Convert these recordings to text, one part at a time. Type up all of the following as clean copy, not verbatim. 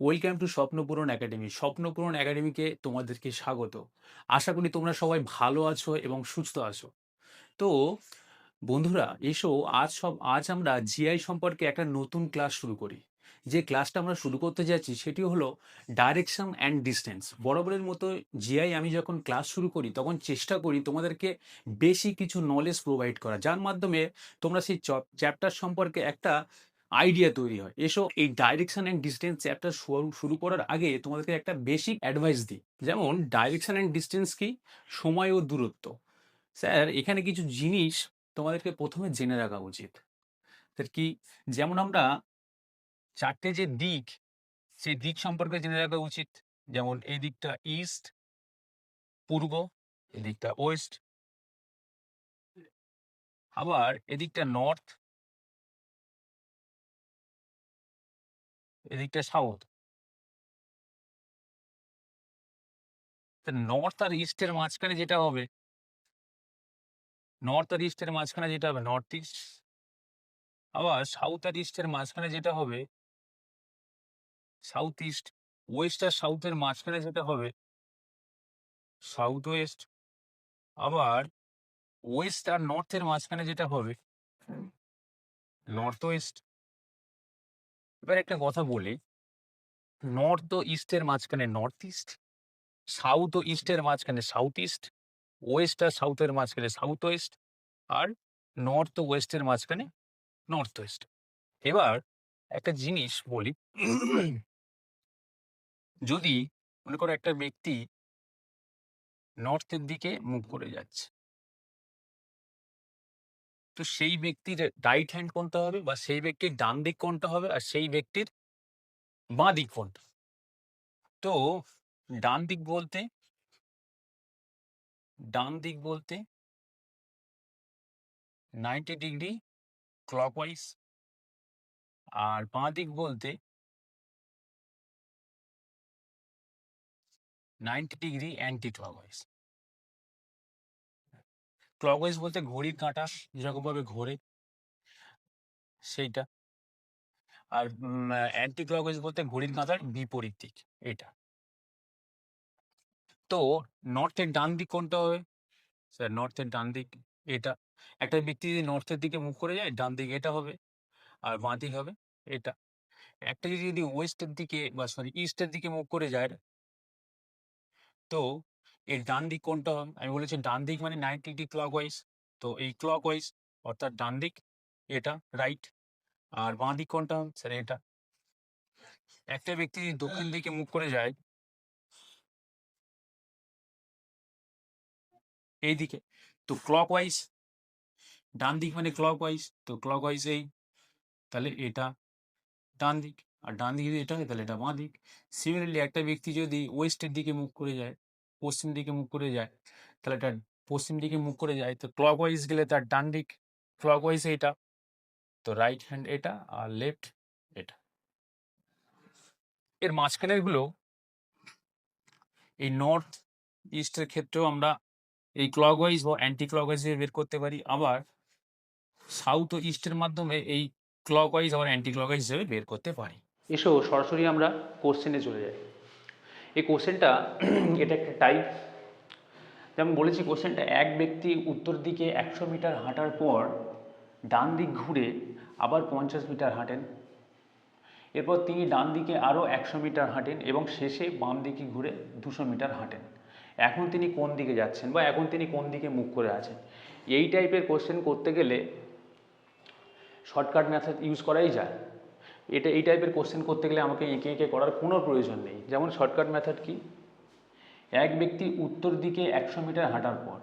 Welcome to Swapnapuran academy. স্বপ্নপূরণ একাডেমিকে তোমাদেরকে স্বাগত। আশা করি তোমরা সবাই ভালো আছো এবং সুস্থ আছো। তো বন্ধুরা এসো, আজ আমরা জিআই সম্পর্কে একটা নতুন ক্লাস শুরু করি। যে ক্লাসটা আমরা শুরু করতে যাচ্ছি সেটি হলো ডাইরেকশন অ্যান্ড ডিসটেন্স। বরাবরের মতো জিআই আমি যখন ক্লাস শুরু করি তখন চেষ্টা করি তোমাদেরকে বেশি কিছু নলেজ প্রোভাইড করা, যার মাধ্যমে তোমরা সেই চ্যাপ্টার সম্পর্কে একটা আইডিয়া তৈরি হয়। এসো, এই ডাইরেকশন অ্যান্ড ডিসটেন্স চ্যাপ্টার শুরু করার আগে তোমাদেরকে একটা বেসিক অ্যাডভাইস দিই। যেমন ডাইরেকশন অ্যান্ড ডিসটেন্স কি, সময় ও দূরত্ব। স্যার, এখানে কিছু জিনিস তোমাদেরকে প্রথমে জেনে রাখা উচিত। স্যার কি, যেমন আমরা চারটে যে দিক, সেই দিক সম্পর্কে জেনে রাখা উচিত। যেমন এই দিকটা ইস্ট, পূর্ব, এদিকটা ওয়েস্ট, আবার এদিকটা নর্থ, এদিকটা সাউথ। নর্থ আর ইস্টের মাঝখানে যেটা হবে, নর্থ ইস্ট। আবার সাউথ আর ইস্টের মাঝখানে যেটা হবে সাউথ ইস্ট। ওয়েস্ট আর সাউথের মাঝখানে যেটা হবে সাউথ ওয়েস্ট। আবার ওয়েস্ট আর নর্থের মাঝখানে যেটা হবে নর্থ ওয়েস্ট। এবার একটা কথা বলি, নর্থ ও ইস্টের মাঝখানে নর্থ ইস্ট, সাউথ ও ইস্টের মাঝখানে সাউথ ইস্ট, ওয়েস্ট আর সাউথের মাঝখানে সাউথ ওয়েস্ট, আর নর্থ ও ওয়েস্টের মাঝখানে নর্থ ওয়েস্ট। এবার একটা জিনিস বলি, যদি মনে করো একটা ব্যক্তি নর্থের দিকে মুখ করে যাচ্ছে, তো সেই ব্যক্তির রাইট হ্যান্ড কোনটা হবে, বা সেই ব্যক্তির ডান দিক কোনটা হবে, আর সেই ব্যক্তির বাঁ দিক কোনটা? তো ডান দিক বলতে ডান দিক বলতে 90 ডিগ্রি ক্লকওয়াইজ, আর বাঁ দিক বলতে 90 ডিগ্রি অ্যান্টি ক্লকওয়াইজ। ক্লকওয়াইজ বলতে ঘড়ির কাঁটা যেরকম ভাবে ঘোরে সেইটা, আর অ্যান্টি ক্লকওয়াইজ বলতে ঘড়ির কাঁটার বিপরীত দিক, এটা। তো নর্থের ডান দিক কোনটা হবে? স্যার, নর্থের ডান দিক এটা। একটা ব্যক্তি যদি নর্থের দিকে মুখ করে যায়, ডান দিক এটা হবে, আর বাঁ দিক হবে এটা। একটা যদি ওয়েস্টের দিকে, বা সরি ইস্টের দিকে মুখ করে যায়, তো এর ডান দিক কোনটা হবে? আমি বলেছি ডান দিক মানে 90 ডিগ্রি ক্লকওয়াইজ। তো এই ক্লকওয়াইজ অর্থাৎ ডান দিক এটা, রাইট। আর বাঁ দিক কোনটা হবে? স্যার এটা। একটা ব্যক্তি যদি দক্ষিণ দিকে মুখ করে যায় এই দিকে, তো ক্লকওয়াইজ, ডান দিক মানে ক্লকওয়াইজ, তো ক্লকওয়াইজ এই, তাহলে এটা ডান দিক। আর ডান দিকে যদি এটা হয় তাহলে এটা বাঁ দিক। সিমিলারলি একটা ব্যক্তি যদি ওয়েস্টের দিকে মুখ করে যায়, পশ্চিম দিকে মুখ করে যায়, তাহলে এটা পশ্চিম দিকে মুখ করে যায়, তো ক্লকওয়াইজ গেলে তার ডান দিক, ক্লকওয়াইজ এটা, তো রাইট হ্যান্ড এটা, আর লেফট এটা। এর মাঝখানের গুলো, এই নর্থ ইস্টের ক্ষেত্রেও আমরা এই ক্লকওয়াইজ বা অ্যান্টি ক্লকওয়াইজ বের করতে পারি, আবার সাউথ ও ইস্টের মাধ্যমে এই ক্লকওয়াইজ আবার অ্যান্টি ক্লকওয়াইজ হিসেবে বের করতে পারি। এসো সরাসরি আমরা কোশ্চেনে চলে যাই। এই কোশ্চেনটা এটা একটা টাইপ। যেমন বলেছি কোশ্চেনটা, এক ব্যক্তি উত্তর দিকে 100 মিটার হাঁটার পর ডান দিক ঘুরে আবার 50 মিটার হাঁটেন। এরপর তিনি ডান দিকে আরও 100 মিটার হাঁটেন এবং শেষে বাম দিকে ঘুরে 200 মিটার হাঁটেন। এখন তিনি কোন দিকে যাচ্ছেন, বা এখন তিনি কোন দিকে মুখ করে আছেন? এই টাইপের কোশ্চেন করতে গেলে শর্টকাট মেথড ইউজ করাই যায়। এই টাইপের কোশ্চেন করতে গেলে আমাকে এঁকে এঁকে করার কোনো প্রয়োজন নেই। যেমন শর্টকাট মেথড কি, এক ব্যক্তি উত্তর দিকে 100 মিটার হাঁটার পর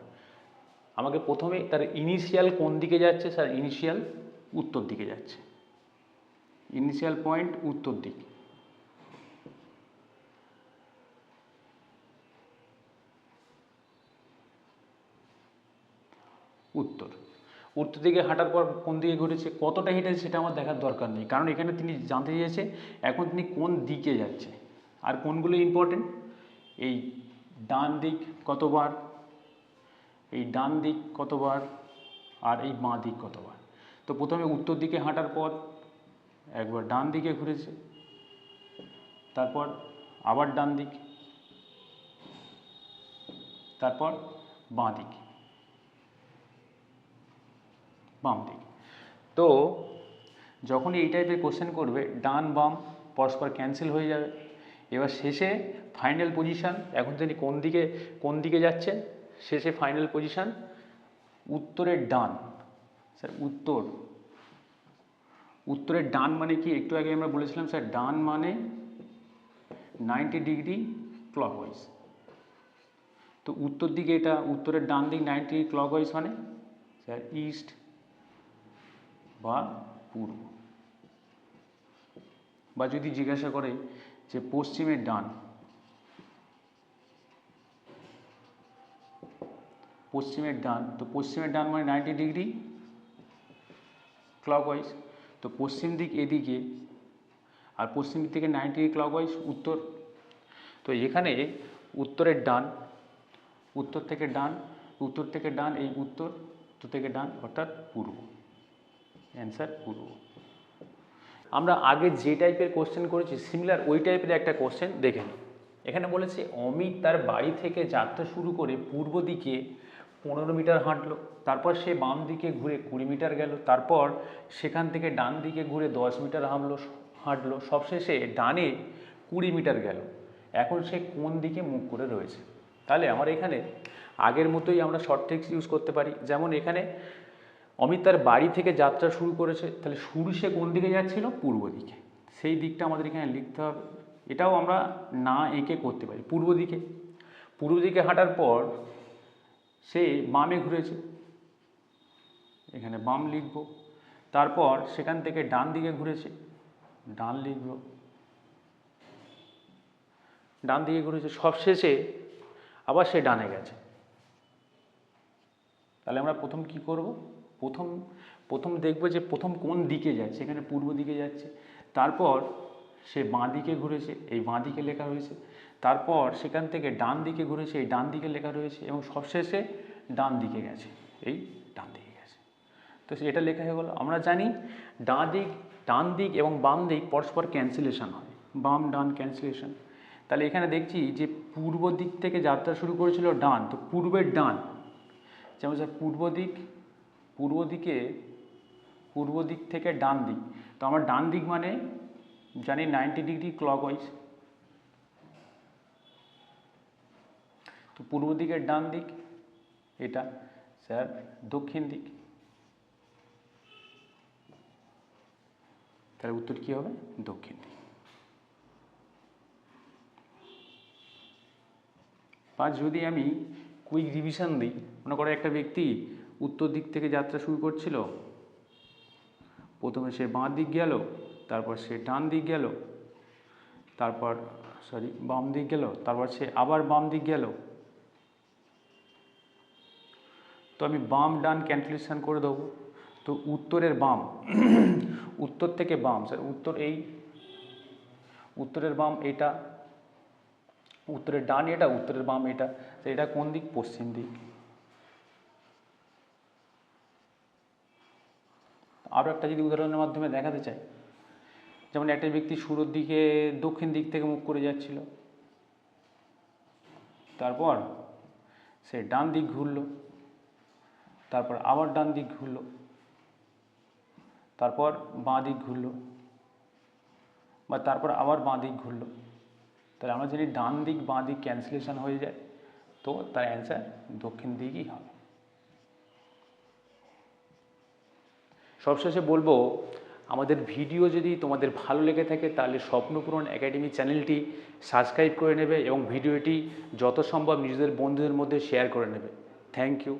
আমাকে প্রথমে তার ইনিশিয়াল কোন দিকে যাচ্ছে? স্যার ইনিশিয়াল উত্তর দিকে যাচ্ছে, ইনিশিয়াল পয়েন্ট উত্তর দিক। উত্তর উত্তর দিকে হাঁটার পর কোন দিকে ঘুরেছে, কতটা হেঁটেছে সেটা আমার দেখার দরকার নেই, কারণ এখানে তিনি জানতে চেয়েছে এখন তিনি কোন দিকে যাচ্ছে। আর কোনগুলো ইম্পর্টেন্ট, এই ডান দিক কতবার, এই ডান দিক কতবার, আর এই বাঁ দিক কতবার। তো প্রথমে উত্তর দিকে হাঁটার পর একবার ডান দিকে ঘুরেছে, তারপর আবার ডান দিক, তারপর বাঁ দিক, বাম দিক। তো যখনই এই টাইপের কোশ্চেন করবে ডান বাম পরস্পর ক্যান্সেল হয়ে যাবে। এবার শেষে ফাইনাল পজিশান, এখন তিনি কোন দিকে যাচ্ছেন, শেষে ফাইনাল পজিশান উত্তরের ডান। স্যার উত্তরের ডান মানে কি, একটু আগে আমরা বলেছিলাম স্যার ডান মানে 90 ডিগ্রি ক্লকওয়াইজ। তো উত্তর দিকে এটা উত্তরের ডান দিক 90 ডিগ্রি ক্লকওয়াইজ মানে স্যার ইস্ট বা পূর্ব। বা যদি জিজ্ঞাসা করে যে পশ্চিমের ডান, তো পশ্চিমের ডান মানে 90 ডিগ্রি ক্লকওয়াইজ। তো পশ্চিম দিক এদিকে, আর পশ্চিম দিক থেকে 90 ডিগ্রি ক্লকওয়াইজ উত্তর। তো এখানে উত্তরের ডান, উত্তর থেকে ডান এই উত্তর থেকে ডান অর্থাৎ পূর্ব, অ্যান্সার পূর্ব। আমরা আগে যে টাইপের কোশ্চেন করেছি সিমিলার ওই টাইপের একটা কোশ্চেন দেখে নিই। এখানে বলেছে অমিত তার বাড়ি থেকে যাত্রা শুরু করে পূর্ব দিকে 15 মিটার হাঁটলো, তারপর সে বাম দিকে ঘুরে 20 মিটার গেল, তারপর সেখান থেকে ডান দিকে ঘুরে 10 মিটার হাঁটলো, সবশেষে ডানে 20 মিটার গেল। এখন সে কোন দিকে মুখ করে রয়েছে? তাহলে আমার এখানে আগের মতোই আমরা শর্ট ট্রিক্স ইউজ করতে পারি। যেমন এখানে অমিত তার বাড়ি থেকে যাত্রা শুরু করেছে, তাহলে শুরু সে কোন দিকে যাচ্ছিল? পূর্ব দিকে। সেই দিকটা আমাদের এখানে লিখতে হবে। এটাও আমরা না এঁকে করতে পারি। পূর্ব দিকে হাঁটার পর সে বামে ঘুরেছে, এখানে বাম লিখব। তারপর সেখান থেকে ডান দিকে ঘুরেছে, ডান লিখব, ডান দিকে ঘুরেছে, সবশেষে আবার সে ডানে গেছে। তাহলে আমরা প্রথম কি করব? প্রথম দেখব যে প্রথম কোন দিকে যাচ্ছে, এখানে পূর্ব দিকে যাচ্ছে। তারপর সে বাঁ দিকে ঘুরেছে, এই বাঁ দিকে লেখা রয়েছে। তারপর সেখান থেকে ডান দিকে ঘুরেছে, এই ডান দিকে লেখা রয়েছে, এবং সবশেষে ডান দিকে গেছে, এই ডান দিকে গেছে। তো এটা লেখা হয়ে গেল। আমরা জানি ডান দিক এবং বাম দিক পরস্পর ক্যান্সেলেশন হয়, বাম ডান ক্যান্সেলেশন। তাহলে এখানে দেখছি যে পূর্ব দিক থেকে যাত্রা শুরু করেছিল ডান, তো পূর্বের ডান, যেমন স্যার পূর্ব দিক থেকে ডান দিক। তো আমার ডান দিক মানে জানি 90 ডিগ্রি ক্লকওয়াইজ। তো পূর্ব দিকের ডান দিক এটা স্যার দক্ষিণ দিক। তাহলে উত্তর কি হবে? দক্ষিণ দিক। বা যদি আমি কুইক রিভিশন দিই, মনে করো একটা ব্যক্তি উত্তর দিক থেকে যাত্রা শুরু করছিল, প্রথমে সে বাঁ দিক গেল, তারপর সে ডান দিক গেল, তারপর বাম দিক গেল, তারপর সে আবার বাম দিক গেল। তো আমি বাম ডান ক্যালকুলেশন করে দেবো। তো উত্তরের বাম, উত্তর থেকে বাম স্যার উত্তরের বাম এটা, উত্তরের ডান এটা, উত্তরের বাম এটা। তো এটা কোন দিক? পশ্চিম দিক। আরও একটা যদি উদাহরণের মাধ্যমে দেখাতে চাই, যেমন একটা ব্যক্তি শুরুর দিকে দক্ষিণ দিক থেকে মুখ করে যাচ্ছিল, তারপর সে ডান দিক ঘুরলো, তারপর আবার ডান দিক ঘুরলো, তারপর বাঁ দিক ঘুরলো, বা তারপর আবার বাঁ দিক ঘুরলো। তাহলে আমরা জানি ডান দিক বাঁ দিক ক্যান্সেলেশন হয়ে যায়, তো তার অ্যান্সার দক্ষিণ দিকই হবে। সবশেষে বলবো, আমাদের ভিডিও যদি তোমাদের ভালো লেগে থাকে তাহলে স্বপ্নপূরণ একাডেমি চ্যানেলটি সাবস্ক্রাইব করে নেবে এবং ভিডিওটি যত সম্ভব নিজেদের বন্ধুদের মধ্যে শেয়ার করে নেবে। Thank you.